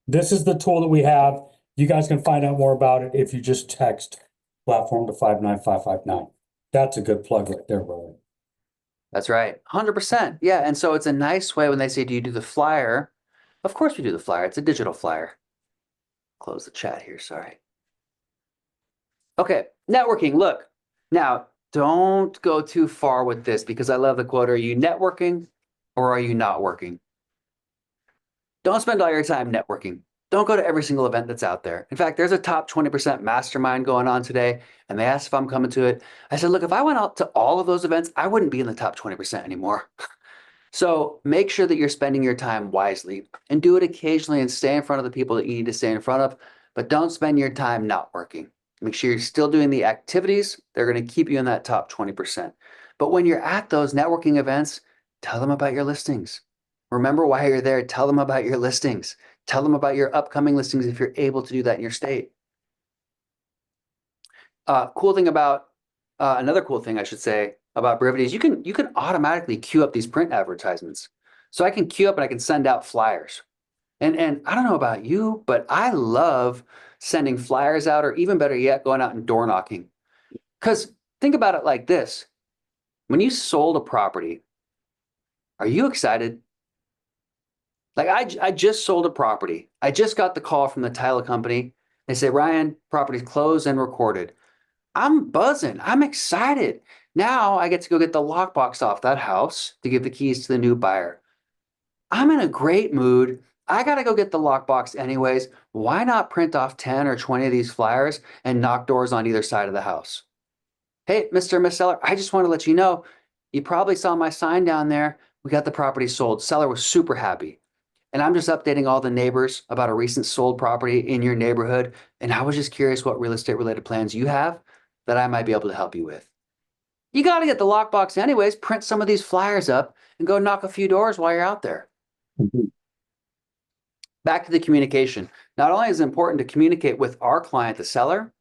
This is the tool that we have. You guys can find out more about it if you just text platform to 59559. That's a good plug right there, brother. That's right. 100%. Yeah. And so it's a nice way when they say, do you do the flyer? Of course we do the flyer. It's a digital flyer. Close the chat here. Sorry. Okay. Networking. Look, now don't go too far with this because I love the quote. Are you networking or are you not working? Don't spend all your time networking. Don't go to every single event that's out there. In fact, there's a top 20% mastermind going on today, and they asked if I'm coming to it. I said, look, if I went out to all of those events, I wouldn't be in the top 20% anymore. So make sure that you're spending your time wisely and do it occasionally and stay in front of the people that you need to stay in front of, but don't spend your time not working. Make sure you're still doing the activities. They're going to keep you in that top 20%. But when you're at those networking events, tell them about your listings. Remember why you're there. Tell them about your listings. Tell them about your upcoming listings if you're able to do that in your state. Cool thing about another cool thing I should say about Brivity is you can automatically queue up these print advertisements. So I can queue up and I can send out flyers. And I don't know about you, but I love sending flyers out, or even better yet, going out and door knocking. Because think about it like this. When you sold a property, are you excited? Like I just sold a property. I just got the call from the title company. They say, Ryan, property's closed and recorded. I'm buzzing. I'm excited. Now I get to go get the lockbox off that house to give the keys to the new buyer. I'm in a great mood. I got to go get the lockbox anyways. Why not print off 10 or 20 of these flyers and knock doors on either side of the house? Hey, Mr. and Miss Seller, I just want to let you know, you probably saw my sign down there. We got the property sold. Seller was super happy. And I'm just updating all the neighbors about a recent sold property in your neighborhood. And I was just curious what real estate related plans you have that I might be able to help you with. You got to get the lockbox anyways, print some of these flyers up and go knock a few doors while you're out there. Mm-hmm. Back to the communication. Not only is it important to communicate with our client, the seller,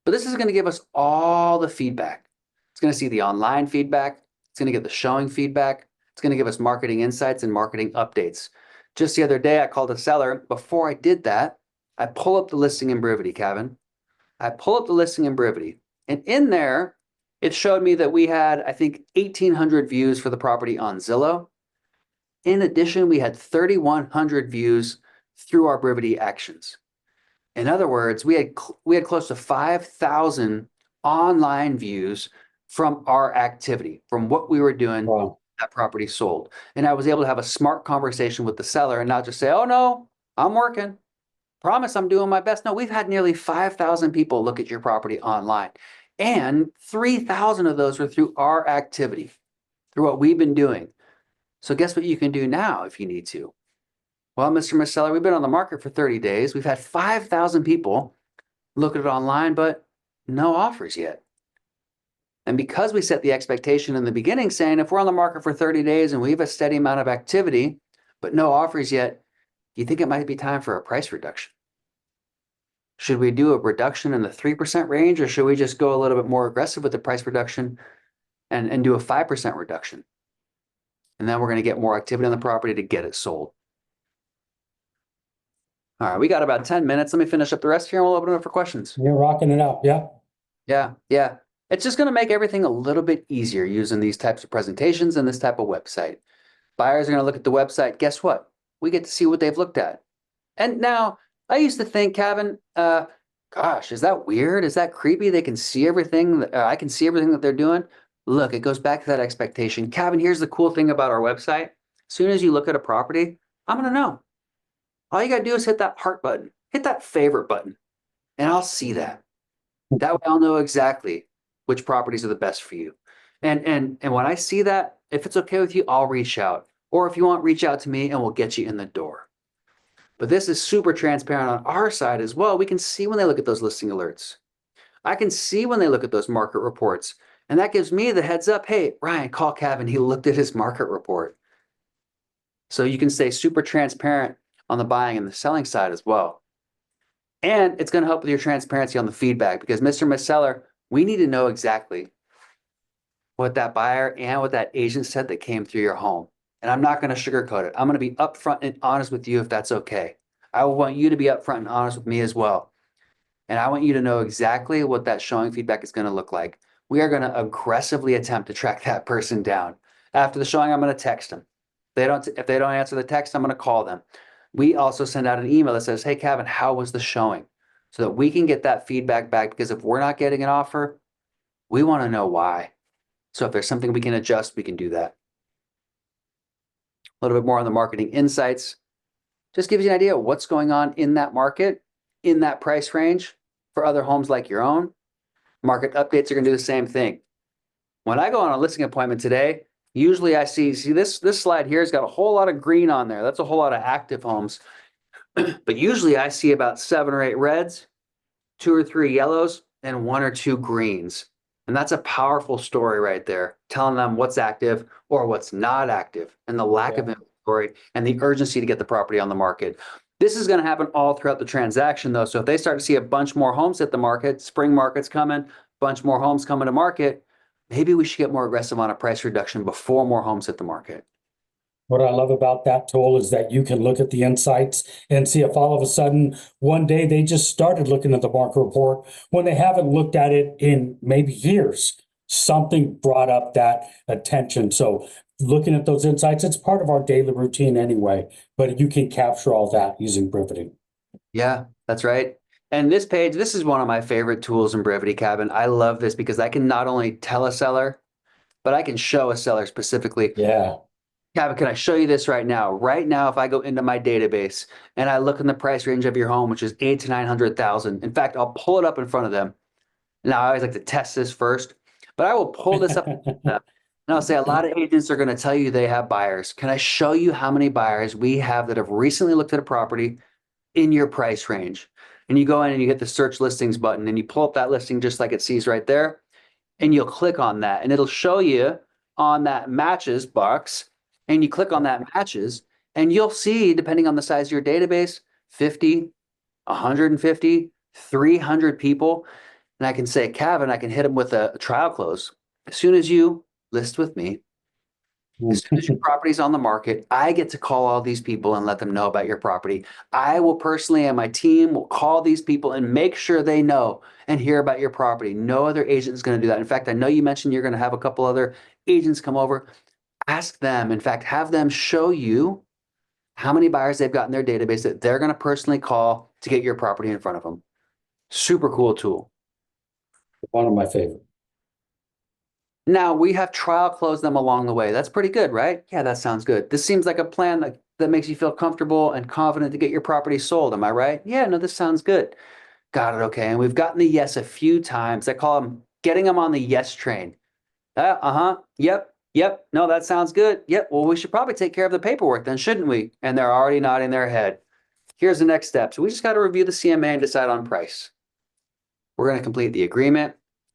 but this is going to give us all the feedback. It's going to see the online feedback. It's going to get the showing feedback. It's going to give us marketing insights and marketing updates. Just the other day, I called a seller. Before I did that, I pull up the listing in Brivity, Kevin. I pull up the listing in Brivity. And in there, it showed me that we had, I think, 1,800 views for the property on Zillow. In addition, we had 3,100 views through our Brivity actions. In other words, we had close to 5,000 online views from our activity, from what we were doing. Wow. That property sold. And I was able to have a smart conversation with the seller and not just say, oh no, I'm working. Promise I'm doing my best. No, we've had nearly 5,000 people look at your property online. And 3,000 of those were through our activity, through what we've been doing. So guess what you can do now if you need to? Well, Mr. and Miss Seller, we've been on the market for 30 days. We've had 5,000 people look at it online, but no offers yet. And because we set the expectation in the beginning saying if we're on the market for 30 days and we have a steady amount of activity, but no offers yet, do you think it might be time for a price reduction? Should we do a reduction in the 3% range, or should we just go a little bit more aggressive with the price reduction and do a 5% reduction? And then we're going to get more activity on the property to get it sold. All right, we got about 10 minutes. Let me finish up the rest here and we'll open it up for questions. You're rocking it up. Yeah. Yeah. It's just going to make everything a little bit easier using these types of presentations and this type of website. Buyers are going to look at the website. Guess what? We get to see what they've looked at. And now I used to think, Kevin, gosh, is that weird? Is that creepy? They can see everything. I can see everything that they're doing. Look, it goes back to that expectation. Kevin, here's the cool thing about our website. As soon as you look at a property, I'm going to know. All you got to do is hit that heart button, hit that favorite button, and I'll see that. That way I'll know exactly which properties are the best for you. And when I see that, if it's okay with you, I'll reach out. Or if you want, reach out to me and we'll get you in the door. But this is super transparent on our side as well. We can see when they look at those listing alerts. I can see when they look at those market reports. And that gives me the heads up. Hey, Ryan, call Kevin. He looked at his market report. So you can stay super transparent on the buying and the selling side as well. And it's going to help with your transparency on the feedback because Mr. and Miss Seller, we need to know exactly what that buyer and what that agent said that came through your home. And I'm not going to sugarcoat it. I'm going to be upfront and honest with you if that's okay. I want you to be upfront and honest with me as well. And I want you to know exactly what that showing feedback is going to look like. We are going to aggressively attempt to track that person down. After the showing, I'm going to text them. If they don't answer the text, I'm going to call them. We also send out an email that says, hey, Kevin, how was the showing? So that we can get that feedback back because if we're not getting an offer, we want to know why. So if there's something we can adjust, we can do that. A little bit more on the marketing insights. Just gives you an idea of what's going on in that market, in that price range for other homes like your own. Market updates are going to do the same thing. When I go on a listing appointment today, usually I see this slide here has got a whole lot of green on there. That's a whole lot of active homes. But usually I see about 7 or 8 reds, 2 or 3 yellows, and 1 or 2 greens. And that's a powerful story right there, telling them what's active or what's not active and the lack of inventory and the urgency to get the property on the market. This is going to happen all throughout the transaction, though. So if they start to see a bunch more homes hit the market, spring market's coming, bunch more homes coming to market, maybe we should get more aggressive on a price reduction before more homes hit the market. What I love about that tool is that you can look at the insights and see if all of a sudden one day they just started looking at the market report when they haven't looked at it in maybe years. Something brought up that attention. So looking at those insights, it's part of our daily routine anyway, but you can capture all that using Brivity. Yeah, that's right. And this page, this is one of my favorite tools in Brivity, Kevin. I love this because I can not only tell a seller, but I can show a seller specifically. Yeah. Kevin, can I show you this right now? Right now, if I go into my database and I look in the price range of your home, which is 8 to 900,000. In fact, I'll pull it up in front of them. Now, I always like to test this first, but I will pull this up and I'll say a lot of agents are going to tell you they have buyers. Can I show you how many buyers we have that have recently looked at a property in your price range? And you go in and you hit the search listings button and you pull up that listing just like it sees right there. And you'll click on that and it'll show you on that matches box. And you click on that matches and you'll see, depending on the size of your database, 50, 150, 300 people. And I can say, Kevin, I can hit them with a trial close. As soon as you list with me, as soon as your property's on the market, I get to call all these people and let them know about your property. I will personally and my team will call these people and make sure they know and hear about your property. No other agent is going to do that. In fact, I know you mentioned you're going to have a couple other agents come over. Ask them, in fact, have them show you how many buyers they've got in their database that they're going to personally call to get your property in front of them. Super cool tool. One of my favorite. Now, we have trial closed them along the way. That's pretty good, right? Yeah, that sounds good. This seems like a plan that makes you feel comfortable and confident to get your property sold. Am I right? Yeah, no, this sounds good. Got it, okay. And we've gotten the yes a few times. I call them getting them on the yes train. Yep. No, that sounds good. Yep. Well, we should probably take care of the paperwork then, shouldn't we? And they're already nodding their head. Here's the next step. So we just got to review the CMA and decide on price. We're going to complete the agreement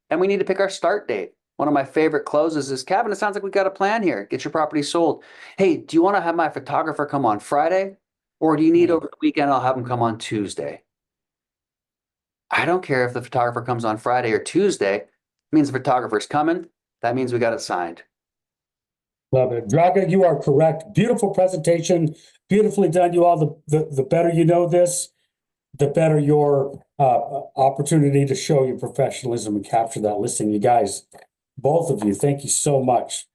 and we need to pick our start date. One of my favorite closes is, Kevin, it sounds like we got a plan here. Get your property sold. Hey, do you want to have my photographer come on Friday? Or do you need over the weekend? I'll have him come on Tuesday. I don't care if the photographer comes on Friday or Tuesday. It means the photographer's coming. That means we got it signed. Love it. Draga, you are correct. Beautiful presentation. Beautifully done. You all, the better you know this, the better your opportunity to show your professionalism and capture that listing. You guys, both of you, thank you so much.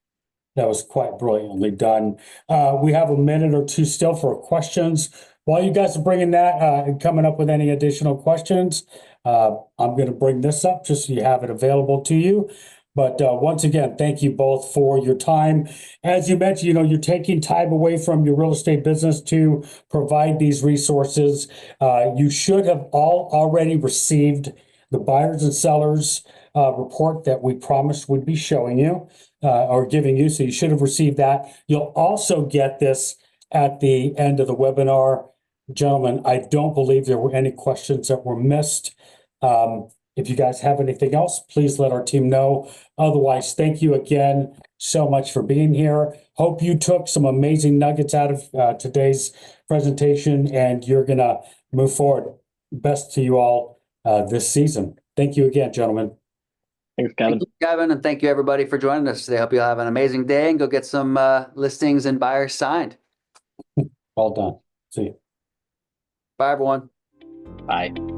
That was quite brilliantly done. We have a minute or two still for questions. while you guys are bringing that and coming up with any additional questions, I'm going to bring this up just so you have it available to you. But once again, thank you both for your time. As you mentioned, you're taking time away from your real estate business to provide these resources. You should have all already received the buyers and sellers report that we promised would be showing you or giving you. So you should have received that. You'll also get this at the end of the webinar. Gentlemen, I don't believe there were any questions that were missed. If you guys have anything else, please let our team know. Otherwise, thank you again so much for being here. Hope you took some amazing nuggets out of today's presentation and you're going to move forward. Best to you all this season. Thank you again, gentlemen. Thanks, Kevin. Thank you, Kevin, and thank you everybody for joining us today. Hope you have an amazing day and go get some listings and buyers signed. Well done. See you. Bye, everyone. Bye.